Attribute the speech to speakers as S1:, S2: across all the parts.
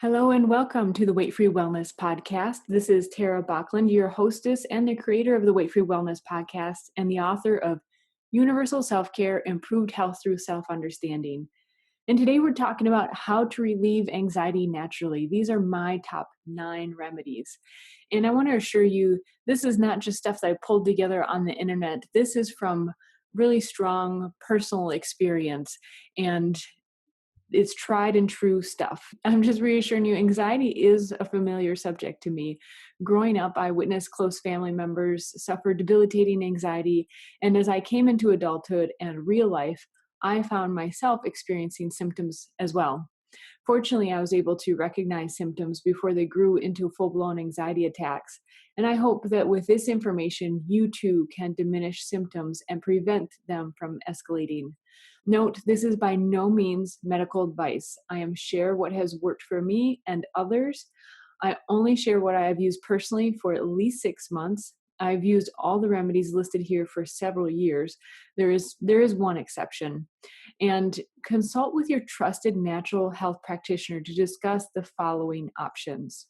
S1: Hello and welcome to the Weight Free Wellness Podcast. This is Tara Bachland, your hostess and the creator of the Weight Free Wellness Podcast and the author of You-niversal Self-care, Improved Health Through Self-Understanding. And today we're talking about how to relieve anxiety naturally. These are my top 9 remedies. And I want to assure you, this is not just stuff that I pulled together on the internet. This is from really strong personal experience, and it's tried and true stuff. I'm just reassuring you, anxiety is a familiar subject to me. Growing up, I witnessed close family members suffer debilitating anxiety, and as I came into adulthood and real life, I found myself experiencing symptoms as well. Fortunately, I was able to recognize symptoms before they grew into full-blown anxiety attacks, and I hope that with this information, you too can diminish symptoms and prevent them from escalating. Note, this is by no means medical advice. I am share what has worked for me and others. I only share what I have used personally for at least 6 months. I've used all the remedies listed here for several years. There is one exception. And consult with your trusted natural health practitioner to discuss the following options.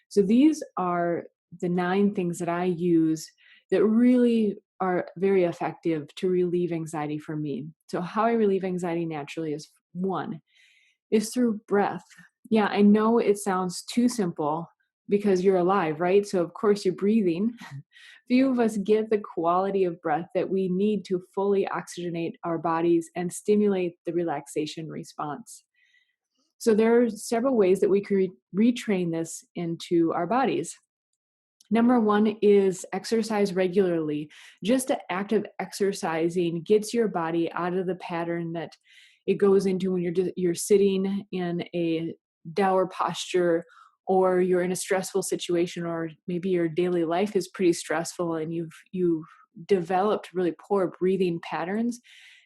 S1: So these are the 9 things that I use that really are very effective to relieve anxiety for me. So how I relieve anxiety naturally is through breath. Yeah, I know it sounds too simple because you're alive, right? So of course you're breathing. Few of us get the quality of breath that we need to fully oxygenate our bodies and stimulate the relaxation response. So there are several ways that we could retrain this into our bodies. Number 1 is exercise regularly. Just the act of exercising gets your body out of the pattern that it goes into when you're sitting in a dour posture, or you're in a stressful situation, or maybe your daily life is pretty stressful and you've developed really poor breathing patterns.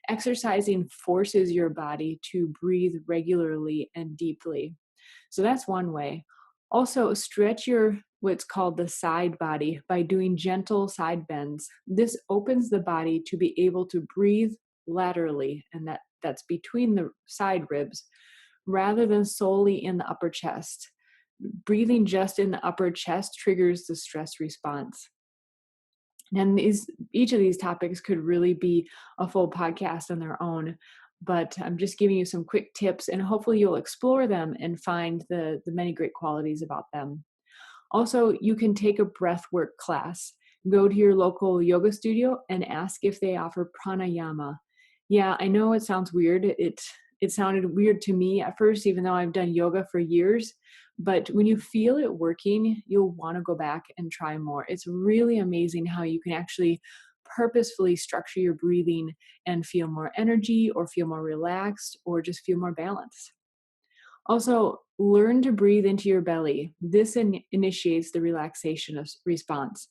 S1: Exercising forces your body to breathe regularly and deeply. So that's one way. Also, stretch your what's called the side body by doing gentle side bends. This opens the body to be able to breathe laterally, and that's between the side ribs, rather than solely in the upper chest. Breathing just in the upper chest triggers the stress response. And each of these topics could really be a full podcast on their own, but I'm just giving you some quick tips, and hopefully you'll explore them and find the many great qualities about them. Also, you can take a breathwork class. Go to your local yoga studio and ask if they offer pranayama. Yeah, I know it sounds weird. It sounded weird to me at first, even though I've done yoga for years. But when you feel it working, you'll want to go back and try more. It's really amazing how you can actually purposefully structure your breathing and feel more energy, or feel more relaxed, or just feel more balanced. Also, learn to breathe into your belly. This initiates the relaxation response.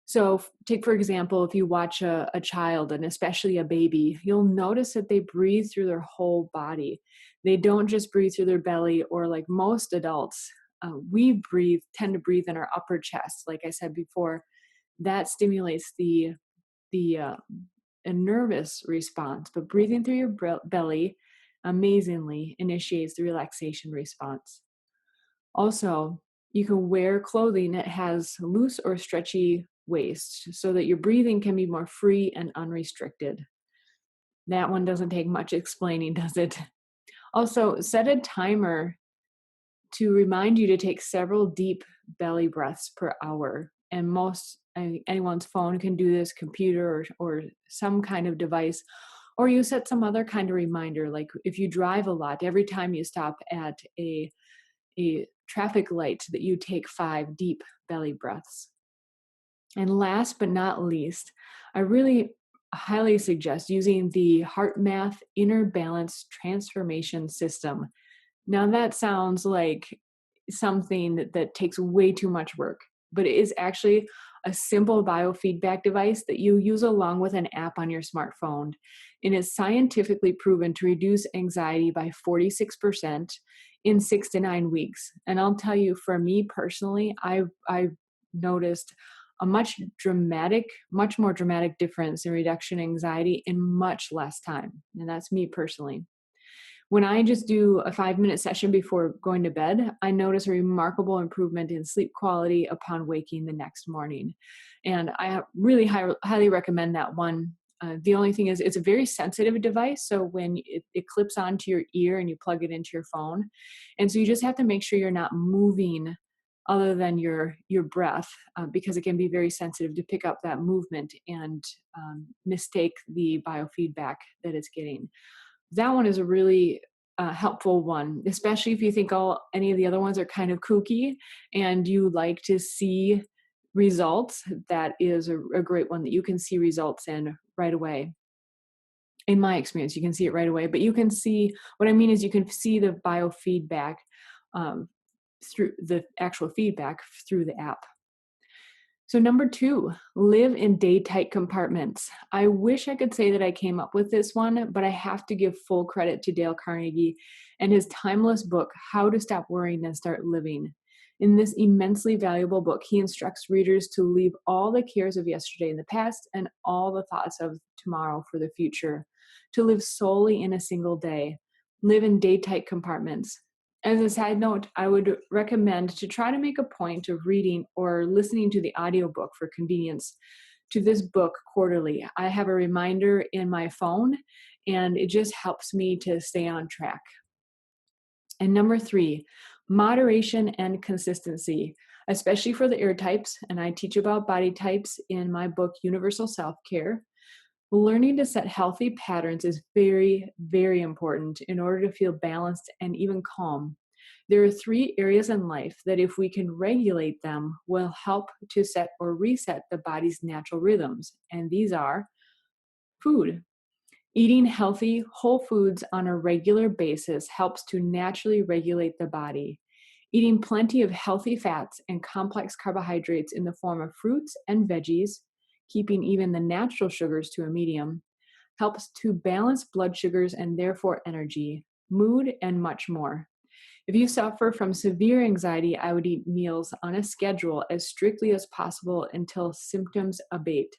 S1: So take, for example, if you watch a child, and especially a baby, you'll notice that they breathe through their whole body. They don't just breathe through their belly, or like most adults, we tend to breathe in our upper chest. Like I said before, that stimulates the a nervous response, but breathing through your belly amazingly initiates the relaxation response. Also, you can wear clothing that has loose or stretchy waist so that your breathing can be more free and unrestricted. That one doesn't take much explaining, does it? Also, set a timer to remind you to take several deep belly breaths per hour. And anyone's phone can do this, computer or some kind of device, or you set some other kind of reminder. Like if you drive a lot, every time you stop at a traffic light, that you take 5 deep belly breaths. And last but not least, I really highly suggest using the HeartMath Inner Balance Transformation System. Now that sounds like something that takes way too much work, but it is actually a simple biofeedback device that you use along with an app on your smartphone. And is scientifically proven to reduce anxiety by 46% in 6 to 9 weeks. And I'll tell you, for me personally, I've noticed a much more dramatic difference in reduction in anxiety in much less time. And that's me personally. When I just do a 5-minute session before going to bed, I notice a remarkable improvement in sleep quality upon waking the next morning. And I really highly recommend that one. The only thing is, it's a very sensitive device. So when it clips onto your ear and you plug it into your phone. And so you just have to make sure you're not moving other than your breath, because it can be very sensitive to pick up that movement and mistake the biofeedback that it's getting. That one is a really helpful one, especially if you think any of the other ones are kind of kooky and you like to see results. That is a great one that you can see results in right away. In my experience, you can see it right away, but you can see, what I mean is you can see the biofeedback um, through the actual feedback through the app. So number 2, live in day-tight compartments. I wish I could say that I came up with this one, but I have to give full credit to Dale Carnegie and his timeless book, How to Stop Worrying and Start Living. In this immensely valuable book, he instructs readers to leave all the cares of yesterday in the past and all the thoughts of tomorrow for the future, to live solely in a single day, live in day-tight compartments. As a side note, I would recommend to try to make a point of reading or listening to the audiobook for convenience to this book quarterly. I have a reminder in my phone, and it just helps me to stay on track. And number 3, moderation and consistency, especially for the air types. And I teach about body types in my book, You-niversal Self-care. Learning to set healthy patterns is very, very important in order to feel balanced and even calm. There are 3 areas in life that, if we can regulate them, will help to set or reset the body's natural rhythms. And these are food. Eating healthy, whole foods on a regular basis helps to naturally regulate the body. Eating plenty of healthy fats and complex carbohydrates in the form of fruits and veggies, keeping even the natural sugars to a medium, helps to balance blood sugars and therefore energy, mood, and much more. If you suffer from severe anxiety, I would eat meals on a schedule as strictly as possible until symptoms abate.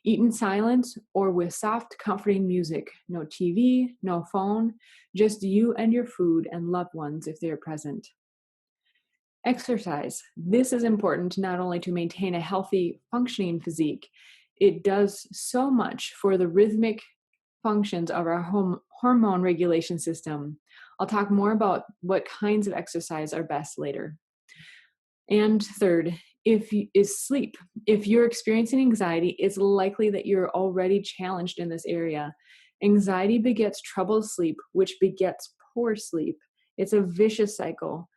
S1: Eat in silence or with soft, comforting music. No TV, no phone, just you and your food and loved ones if they're present. Exercise. This is important not only to maintain a healthy, functioning physique, it does so much for the rhythmic functions of our hormone regulation system. I'll talk more about what kinds of exercise are best later. And third, is sleep. If you're experiencing anxiety, it's likely that you're already challenged in this area. Anxiety begets troubled sleep, which begets poor sleep. It's a vicious cycle.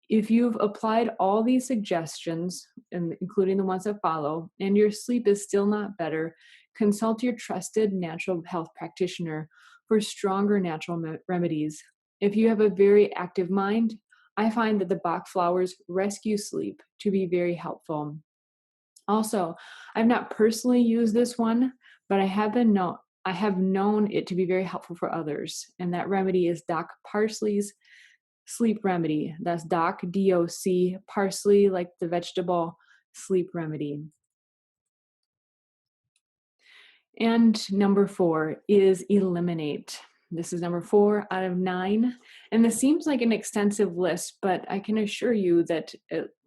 S1: If you've applied all these suggestions, including the ones that follow, and your sleep is still not better, consult your trusted natural health practitioner for stronger natural remedies. If you have a very active mind, I find that the Bach flowers rescue sleep to be very helpful. Also, I've not personally used this one, but I have known it to be very helpful for others. And that remedy is Doc Parsley's sleep remedy. That's Doc, D-O-C, parsley, like the vegetable, sleep remedy. And number 4 is eliminate. This is number 4 out of 9. And this seems like an extensive list, but I can assure you that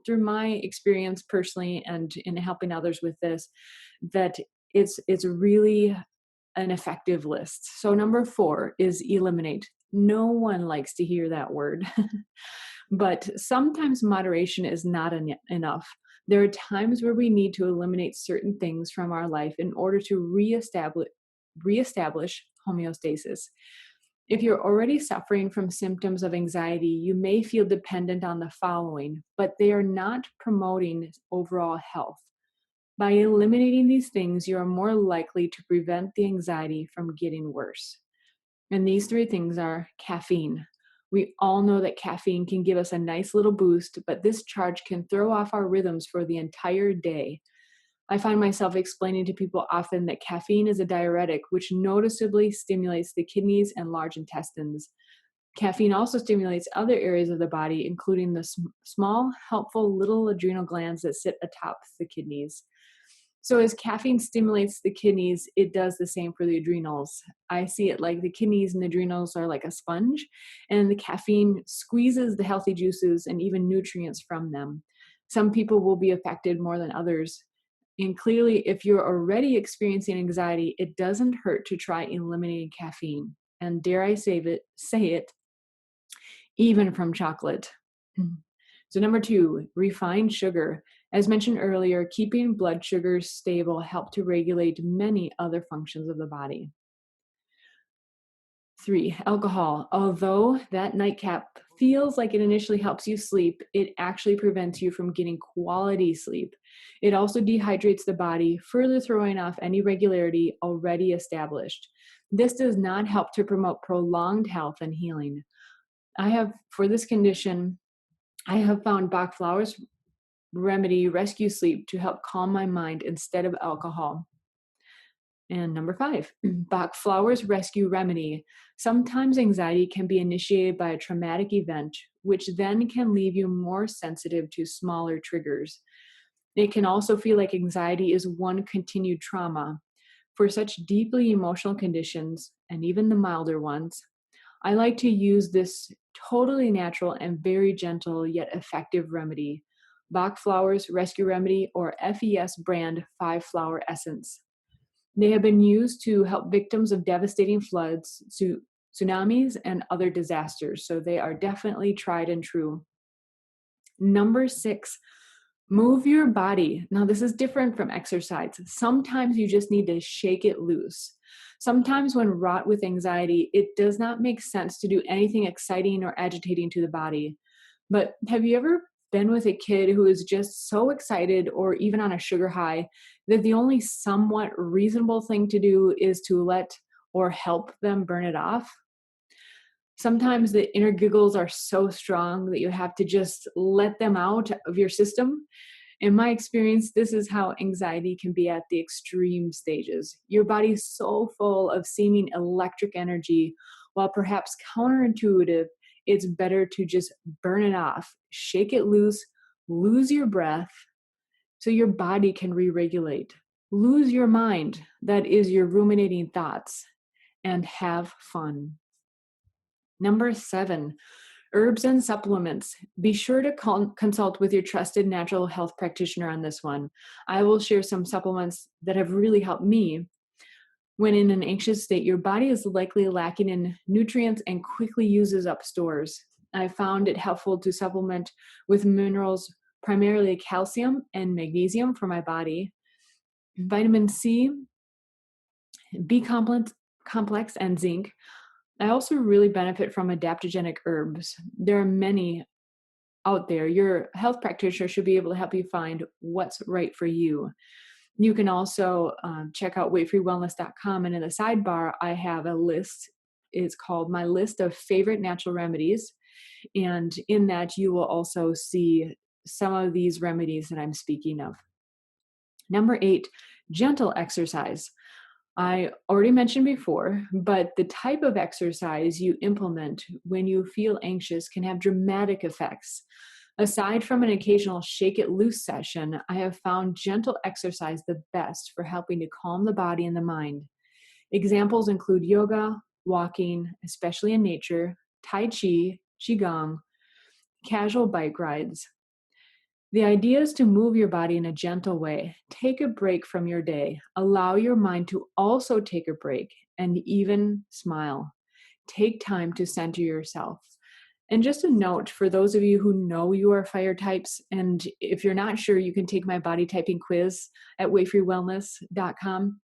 S1: through my experience personally and in helping others with this, that it's really an effective list. So number 4 is eliminate. No one likes to hear that word, but sometimes moderation is not enough. There are times where we need to eliminate certain things from our life in order to reestablish homeostasis. If you're already suffering from symptoms of anxiety, you may feel dependent on the following, but they are not promoting overall health. By eliminating these things, you are more likely to prevent the anxiety from getting worse. And these 3 things are caffeine. We all know that caffeine can give us a nice little boost, but this charge can throw off our rhythms for the entire day. I find myself explaining to people often that caffeine is a diuretic, which noticeably stimulates the kidneys and large intestines. Caffeine also stimulates other areas of the body, including the small, helpful little adrenal glands that sit atop the kidneys. So as caffeine stimulates the kidneys, it does the same for the adrenals. I see it like the kidneys and the adrenals are like a sponge, and the caffeine squeezes the healthy juices and even nutrients from them. Some people will be affected more than others. And clearly, if you're already experiencing anxiety, it doesn't hurt to try eliminating caffeine. And dare I say it, even from chocolate. So number 2, refined sugar. As mentioned earlier, keeping blood sugars stable help to regulate many other functions of the body. 3, alcohol. Although that nightcap feels like it initially helps you sleep, it actually prevents you from getting quality sleep. It also dehydrates the body, further throwing off any regularity already established. This does not help to promote prolonged health and healing. For this condition, I have found Bach Flowers Remedy Rescue Sleep to help calm my mind instead of alcohol. And number 5, Bach Flowers Rescue Remedy. Sometimes anxiety can be initiated by a traumatic event, which then can leave you more sensitive to smaller triggers. It can also feel like anxiety is one continued trauma. For such deeply emotional conditions, and even the milder ones, I like to use this totally natural and very gentle yet effective remedy, Bach Flowers Rescue Remedy, or FES brand 5-flower essence. They have been used to help victims of devastating floods, tsunamis, and other disasters, so they are definitely tried and true. Number 6, move your body. Now, this is different from exercise. Sometimes you just need to shake it loose. Sometimes when wrought with anxiety, it does not make sense to do anything exciting or agitating to the body. But have you ever been with a kid who is just so excited or even on a sugar high that the only somewhat reasonable thing to do is to let or help them burn it off? Sometimes the inner giggles are so strong that you have to just let them out of your system. In my experience, this is how anxiety can be at the extreme stages. Your body is so full of seeming electric energy, while perhaps counterintuitive, it's better to just burn it off, shake it loose, lose your breath so your body can re-regulate. Lose your mind, that is your ruminating thoughts, and have fun. Number 7, herbs and supplements. Be sure to consult with your trusted natural health practitioner on this one. I will share some supplements that have really helped me. When in an anxious state, your body is likely lacking in nutrients and quickly uses up stores. I found it helpful to supplement with minerals, primarily calcium and magnesium for my body, vitamin C, B complex, and zinc. I also really benefit from adaptogenic herbs. There are many out there. Your health practitioner should be able to help you find what's right for you. You can also check out weightfreewellness.com, and in the sidebar, I have a list. It's called My List of Favorite Natural Remedies. And in that, you will also see some of these remedies that I'm speaking of. Number 8, gentle exercise. I already mentioned before, but the type of exercise you implement when you feel anxious can have dramatic effects. Aside from an occasional shake it loose session, I have found gentle exercise the best for helping to calm the body and the mind. Examples include yoga, walking, especially in nature, tai chi, qigong, casual bike rides. The idea is to move your body in a gentle way. Take a break from your day. Allow your mind to also take a break and even smile. Take time to center yourself. And just a note for those of you who know you are fire types, and if you're not sure, you can take my body typing quiz at weightfreewellness.com.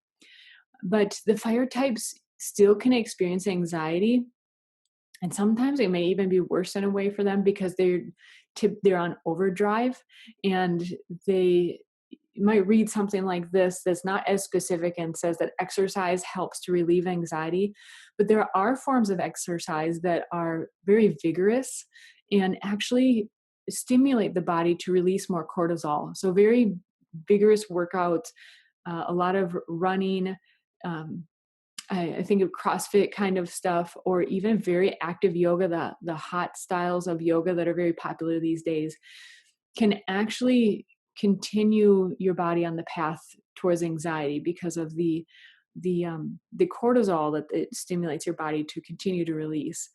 S1: But the fire types still can experience anxiety, and sometimes it may even be worse in a way for them because they're on overdrive, and they might read something like this that's not as specific and says that exercise helps to relieve anxiety. But there are forms of exercise that are very vigorous and actually stimulate the body to release more cortisol. So very vigorous workouts, a lot of running, I think of CrossFit kind of stuff, or even very active yoga, the hot styles of yoga that are very popular these days, can actually continue your body on the path towards anxiety because of the cortisol that it stimulates your body to continue to release,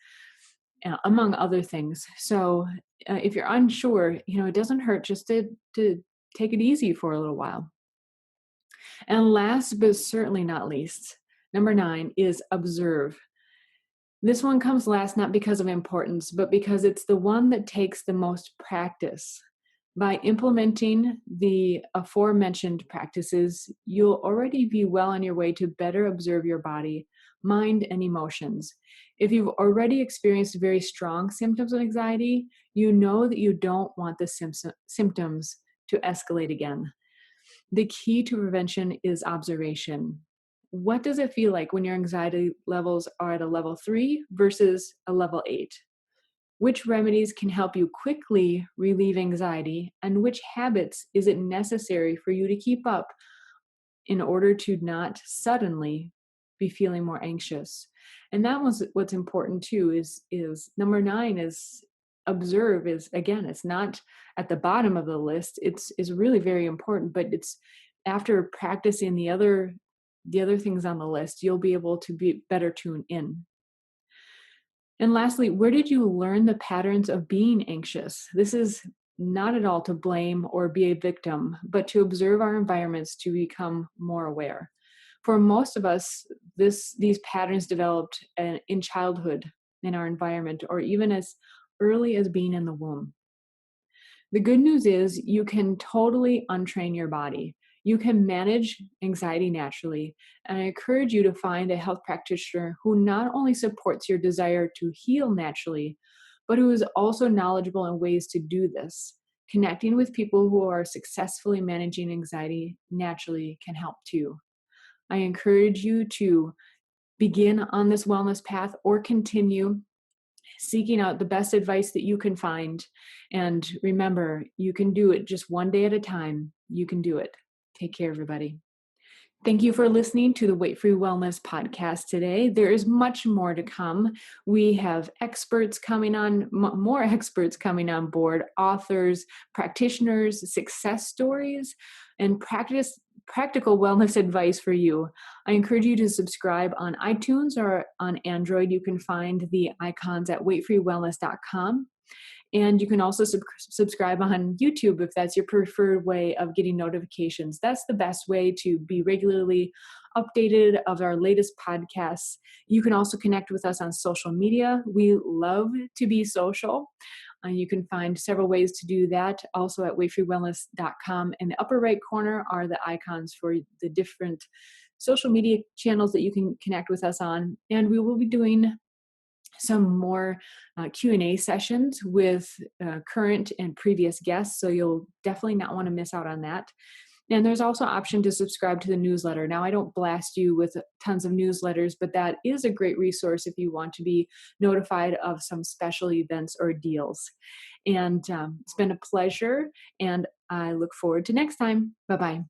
S1: among other things. So if you're unsure, it doesn't hurt just to take it easy for a little while. And last but certainly not least, number 9 is observe. This one comes last not because of importance, but because it's the one that takes the most practice. By implementing the aforementioned practices, you'll already be well on your way to better observe your body, mind, and emotions. If you've already experienced very strong symptoms of anxiety, you know that you don't want the symptoms to escalate again. The key to prevention is observation. What does it feel like when your anxiety levels are at a level 3 versus a level 8? Which remedies can help you quickly relieve anxiety, and which habits is it necessary for you to keep up in order to not suddenly be feeling more anxious? And that was what's important too, is number 9 is observe. Is, again, it's not at the bottom of the list. It's is really very important, but it's after practicing the other things on the list, you'll be able to be better tuned in. And lastly, where did you learn the patterns of being anxious? This is not at all to blame or be a victim, but to observe our environments to become more aware. For most of us, these patterns developed in childhood, in our environment, or even as early as being in the womb. The good news is you can totally untrain your body. You can manage anxiety naturally, and I encourage you to find a health practitioner who not only supports your desire to heal naturally, but who is also knowledgeable in ways to do this. Connecting with people who are successfully managing anxiety naturally can help too. I encourage you to begin on this wellness path or continue seeking out the best advice that you can find. And remember, you can do it just one day at a time. You can do it. Take care, everybody. Thank you for listening to the Weight Free Wellness podcast today. There is much more to come. We have experts coming on, more experts coming on board, authors, practitioners, success stories, and practical wellness advice for you. I encourage you to subscribe on iTunes or on Android. You can find the icons at weightfreewellness.com. And you can also subscribe on YouTube if that's your preferred way of getting notifications. That's the best way to be regularly updated of our latest podcasts. You can also connect with us on social media. We love to be social. You can find several ways to do that also at weightfreewellness.com. In the upper right corner are the icons for the different social media channels that you can connect with us on. And we will be doing some more Q&A sessions with current and previous guests, so you'll definitely not want to miss out on that. And there's also an option to subscribe to the newsletter. Now, I don't blast you with tons of newsletters, but that is a great resource if you want to be notified of some special events or deals. And it's been a pleasure, and I look forward to next time. Bye-bye.